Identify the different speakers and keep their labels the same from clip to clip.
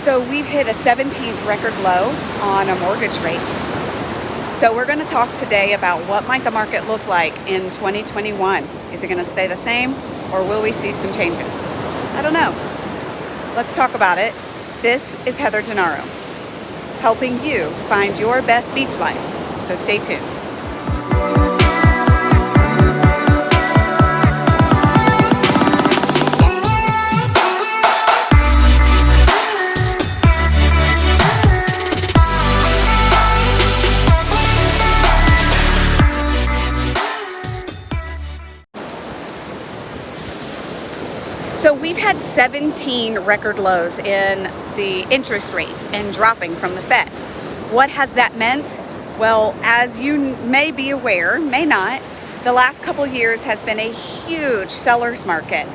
Speaker 1: So we've hit a 17th record low on our mortgage rates. So we're going to talk today about what might the market look like in 2021. Is it going to stay the same, or will we see some changes? I don't know. Let's talk about it. This is Heather Denaro, helping you find your best beach life. So stay tuned. So we've had 17 record lows in the interest rates and dropping from the Fed. What has that meant? Well, as you may be aware, may not, the last couple years has been a huge seller's market.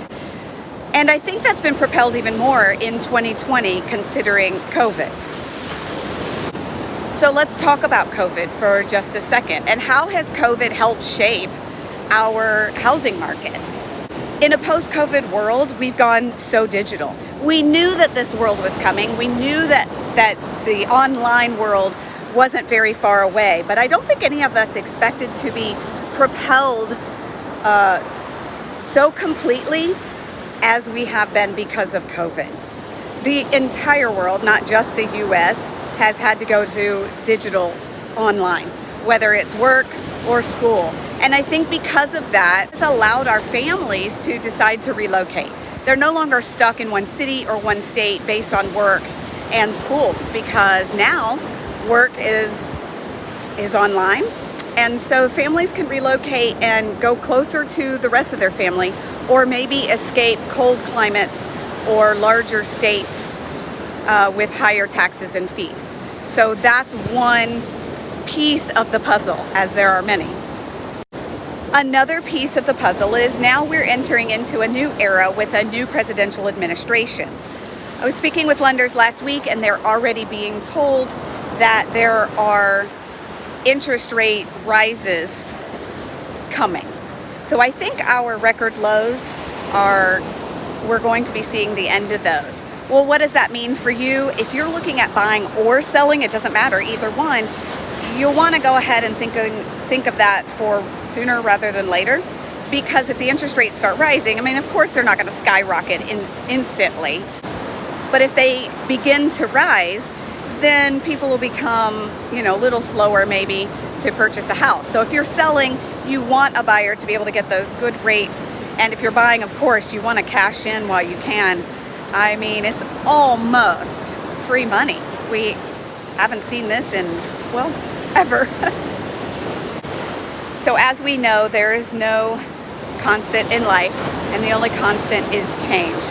Speaker 1: And I think that's been propelled even more in 2020 considering COVID. So let's talk about COVID for just a second. And how has COVID helped shape our housing market? In a post-COVID world, we've gone so digital. We knew that this world was coming. We knew that the online world wasn't very far away, but I don't think any of us expected to be propelled so completely as we have been because of COVID. The entire world, not just the US, has had to go to digital online, whether it's work or school. And I think because of that, it's allowed our families to decide to relocate. They're no longer stuck in one city or one state based on work and schools, because now work is online. And so families can relocate and go closer to the rest of their family, or maybe escape cold climates or larger states with higher taxes and fees. So that's one piece of the puzzle, as there are many. Another piece of the puzzle is now we're entering into a new era with a new presidential administration. I was speaking with lenders last week, and they're already being told that there are interest rate rises coming. So I think our record lows we're going to be seeing the end of those. Well, what does that mean for you? If you're looking at buying or selling, it doesn't matter, either one, you'll want to go ahead and think of that for sooner rather than later, because if the interest rates start rising, I mean, of course they're not going to skyrocket instantly, but if they begin to rise, then people will become, a little slower maybe to purchase a house. So if you're selling, you want a buyer to be able to get those good rates, and if you're buying, of course, you want to cash in while you can. I mean, it's almost free money. We haven't seen this in, ever. So as we know, there is no constant in life, and the only constant is change.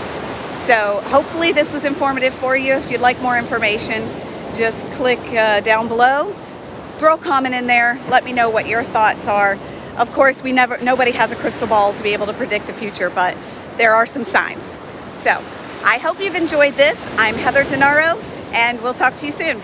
Speaker 1: So hopefully this was informative for you. If you'd like more information, just click down below, throw a comment in there, let me know what your thoughts are. Of course, nobody has a crystal ball to be able to predict the future, but there are some signs. So I hope you've enjoyed this. I'm Heather Denaro, and we'll talk to you soon.